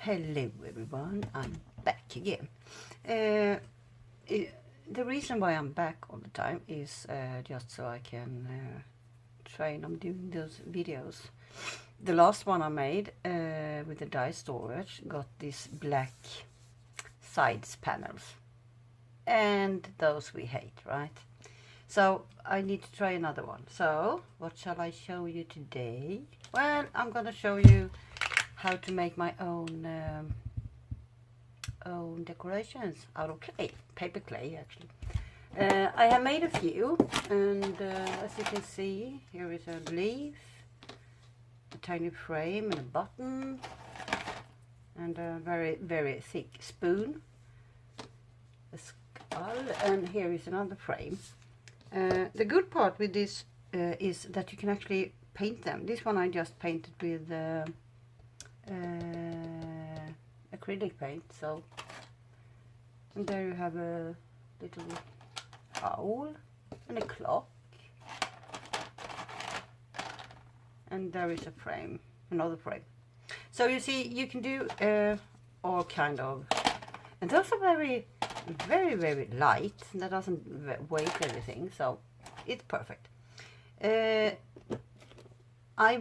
Hello everyone, I'm back again. The reason why I'm back all the time is just so I can train on doing those videos. The last one I made with the die storage got these black sides panels, and those we hate, right? So I need to try another one. So what shall I show you today? Well, I'm gonna show you how to make my own decorations out of clay, paper clay actually. I have made a few, and as you can see, here is a leaf, a tiny frame and a button, and a very, very thick spoon, a skull, and here is another frame. The good part with this is that you can actually paint them. This one I just painted with acrylic paint. So, and there you have a little owl and a clock, and there is a frame, another frame. So you see, you can do all kind of, and those are very, very, very light. That doesn't weigh anything, so it's perfect. I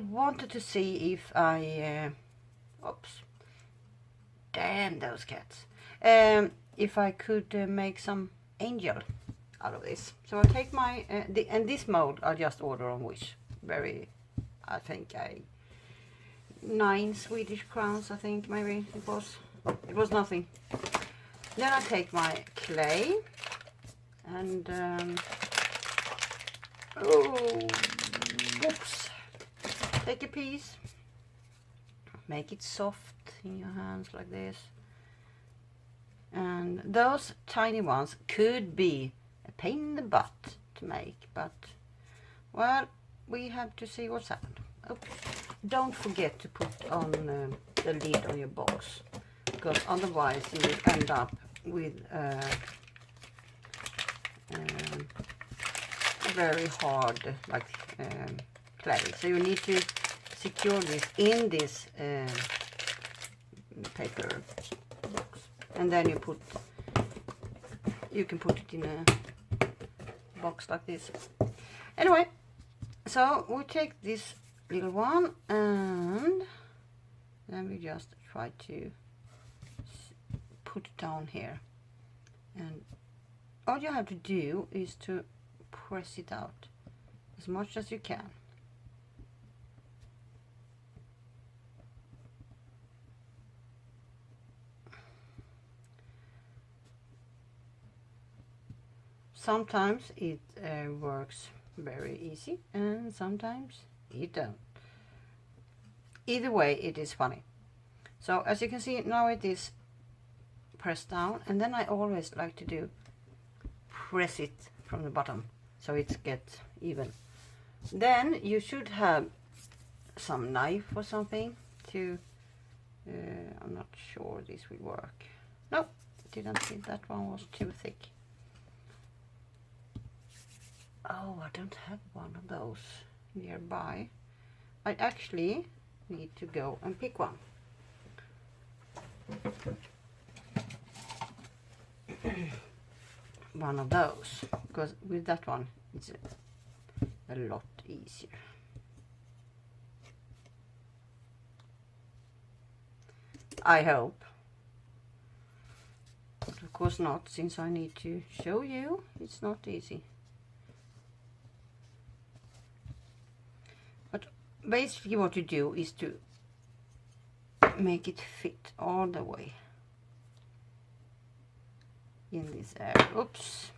wanted to see if I oops, damn those cats. If I could make some angel out of this. So I take my, and this mold I just order on Wish. Very, I think 9 Swedish crowns, I think maybe it was. It was nothing. Then I take my clay and, oops, take a piece. Make it soft in your hands like this. And those tiny ones could be a pain in the butt to make, but well, we have to see what's happened. Oops. Don't forget to put on the lid on your box, because otherwise you will end up with very hard clay. So you need to secure this in this paper box, and then you can put it in a box like this. Anyway, so we take this little one, and then we just try to put it down here, and all you have to do is to press it out as much as you can. Sometimes it works very easy, and sometimes it don't. Either way, it is funny. So as you can see, now it is pressed down, and then I always like to press it from the bottom so it gets even. Then you should have some knife or something to, I'm not sure this will work. No, didn't think that one was too thick. Oh, I don't have one of those nearby. I actually need to go and pick one. One of those, because with that one it's a lot easier. I hope. But of course not, since I need to show you, it's not easy. But basically what you do is to make it fit all the way in this area. Oops.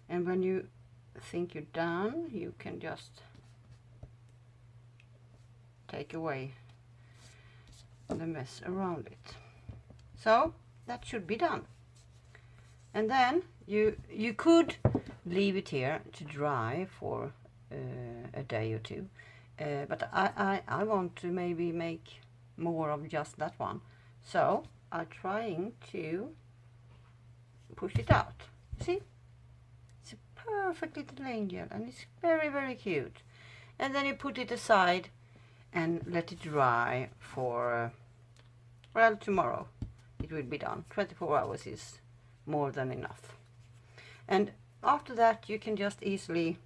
And when you think you're done, you can just take away the mess around it. So that should be done. And then you could leave it here to dry for a day or two, but I want to maybe make more of just that one, so I'm trying to push it out. See? It's a perfect little angel and it's very, very cute. And then you put it aside and let it dry for, well, tomorrow it will be done. 24 hours is more than enough. And after that you can just easily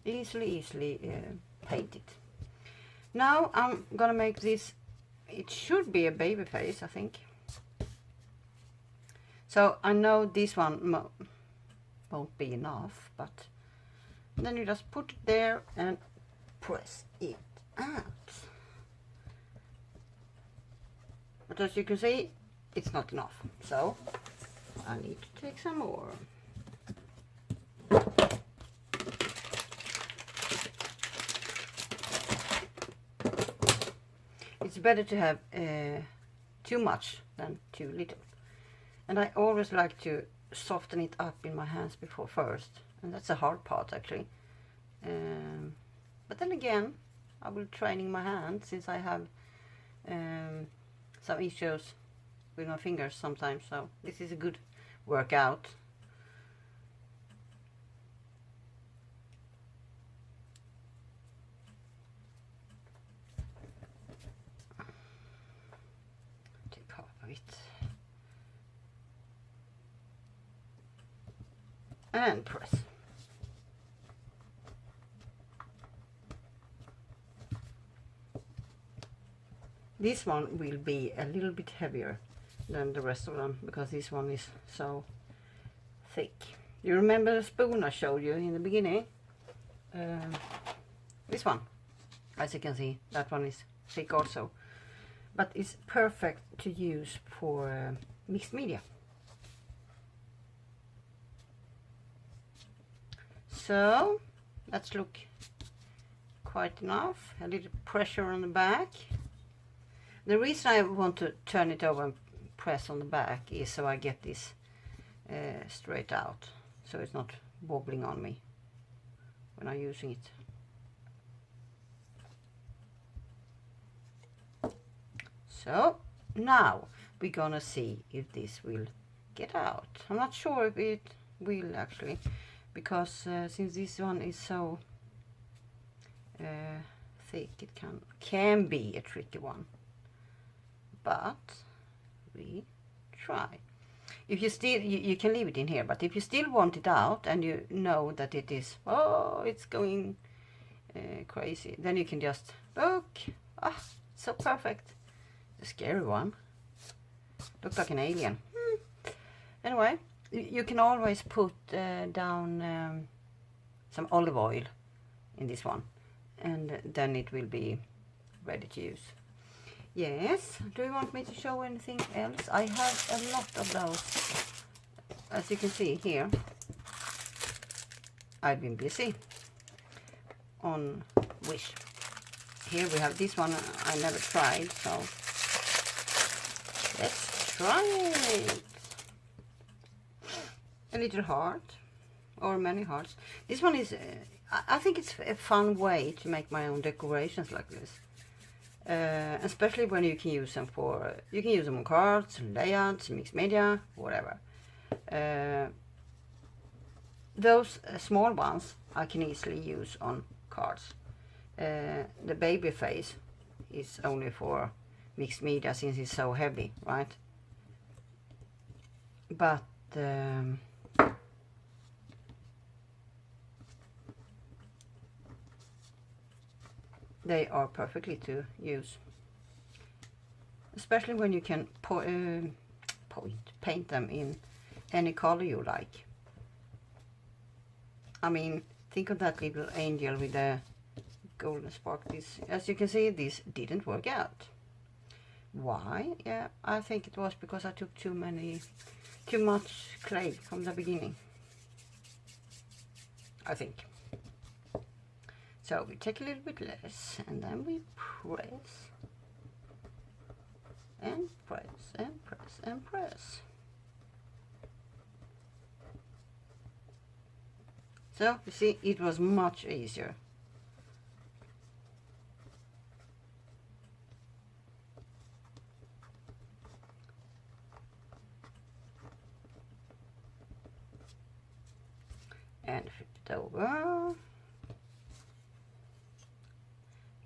paint it. Now I'm gonna make this, it should be a baby face, I think. So I know this one won't be enough, but then you just put it there and press it out. But as you can see, it's not enough, so I need to take some more. It's better to have too much than too little. And I always like to soften it up in my hands before first. And that's the hard part actually. But then again, I will training my hand since I have some issues with my fingers sometimes. So this is a good workout. Take half of it. And press. This one will be a little bit heavier than the rest of them because this one is so thick. You remember the spoon I showed you in the beginning? This one, as you can see, that one is thick also. But it's perfect to use for mixed media. So let's look quite enough. A little pressure on the back. The reason I want to turn it over and press on the back is so I get this straight out, so it's not wobbling on me when I'm using it. So now we're gonna see if this will get out. I'm not sure if it will actually, because since this one is so thick, it can be a tricky one. But we try. If you still, you can leave it in here, but if you still want it out and you know that it is, oh, it's going crazy, then you can just look. Ah, so perfect. The scary one. Looks like an alien. Anyway, you can always put down some olive oil in this one, and then it will be ready to use. Yes, do you want me to show anything else? I have a lot of those. As you can see here, I've been busy on Wish. Here we have this one I never tried, so let's try it. A little heart, or many hearts. This one is, I think it's a fun way to make my own decorations like this. Especially when you can use them for, you can use them on cards, layouts, mixed media, whatever. Those small ones I can easily use on cards. The baby face is only for mixed media since it's so heavy, right? But they are perfectly to use, especially when you can paint them in any color you like. I mean, think of that little angel with the golden spark. This, as you can see, this didn't work out. Why? Yeah, I think it was because I took too much clay from the beginning, I think. So we take a little bit less, and then we press, and press, and press, and press. So you see, it was much easier. and flip it over.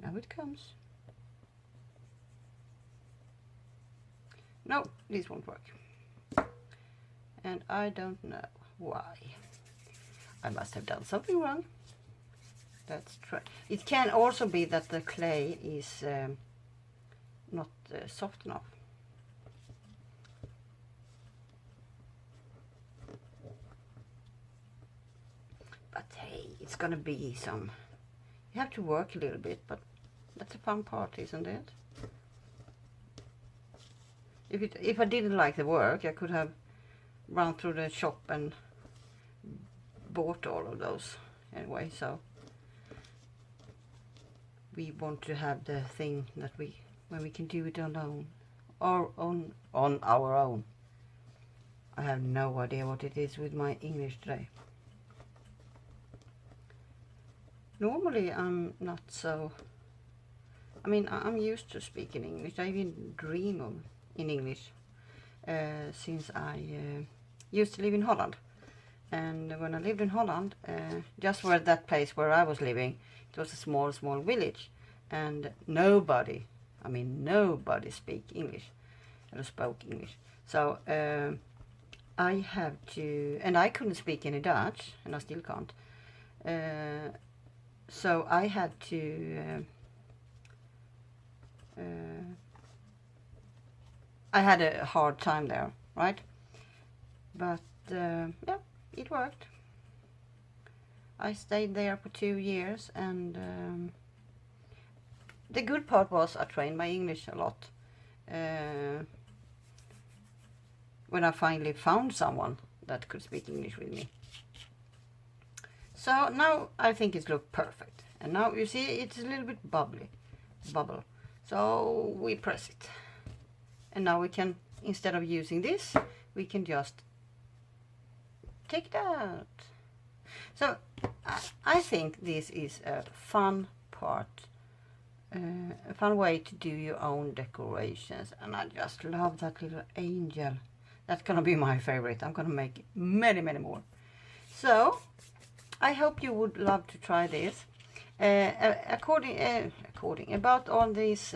Now it comes. No, this won't work. And I don't know why. I must have done something wrong. Let's try. It can also be that the clay is not soft enough. But hey, it's gonna be some. You have to work a little bit, but that's the fun part, isn't it? If I didn't like the work, I could have run through the shop and bought all of those anyway. So we want to have the thing that when we can do it alone or on our own. I have no idea what it is with my English today. Normally I'm not so. I mean, I'm used to speaking English. I even dream of in English since I used to live in Holland. And when I lived in Holland, just where that place where I was living, it was a small village, and nobody speak English or spoke English. So I have to, and I couldn't speak any Dutch, and I still can't. So I had to. I had a hard time there, right? But yeah, it worked. I stayed there for 2 years, and the good part was I trained my English a lot. When I finally found someone that could speak English with me. So now I think it looks perfect. And now you see it's a little bit bubble. So we press it. And now we can, instead of using this, we can just take it out. So I think this is a fun part, a fun way to do your own decorations. And I just love that little angel. That's gonna be my favorite. I'm gonna make many more. So I hope you would love to try this. About all these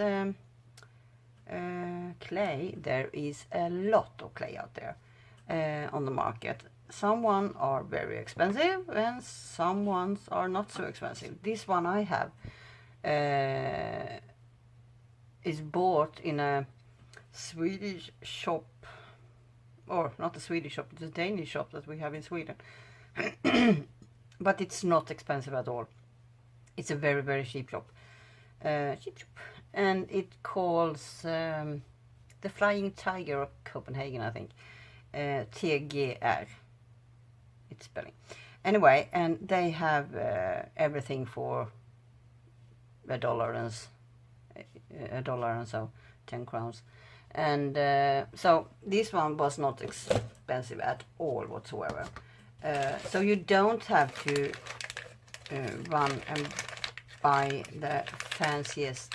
clay, there is a lot of clay out there on the market. Some ones are very expensive and some ones are not so expensive. This one I have is bought in a Swedish shop, or not a Swedish shop, it's a Danish shop that we have in Sweden. But it's not expensive at all. It's a very cheap shop. And it calls the Flying Tiger of Copenhagen, I think. TGR. It's spelling. Anyway, and they have everything for $1 and so 10 crowns. And so this one was not expensive at all whatsoever. So you don't have to run and buy the fanciest.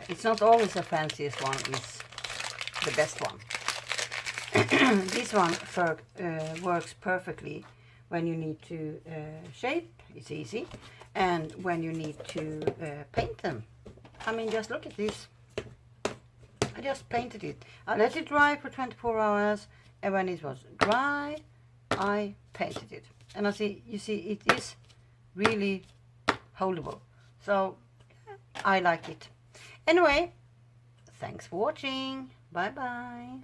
It's not always the fanciest one is the best one. This one works perfectly when you need to shape. It's easy. And when you need to paint them. I mean, just look at this. I just painted it. I let it dry for 24 hours, and when it was dry, I painted it. And you see it is really holdable. So I like it. Anyway, thanks for watching. Bye bye.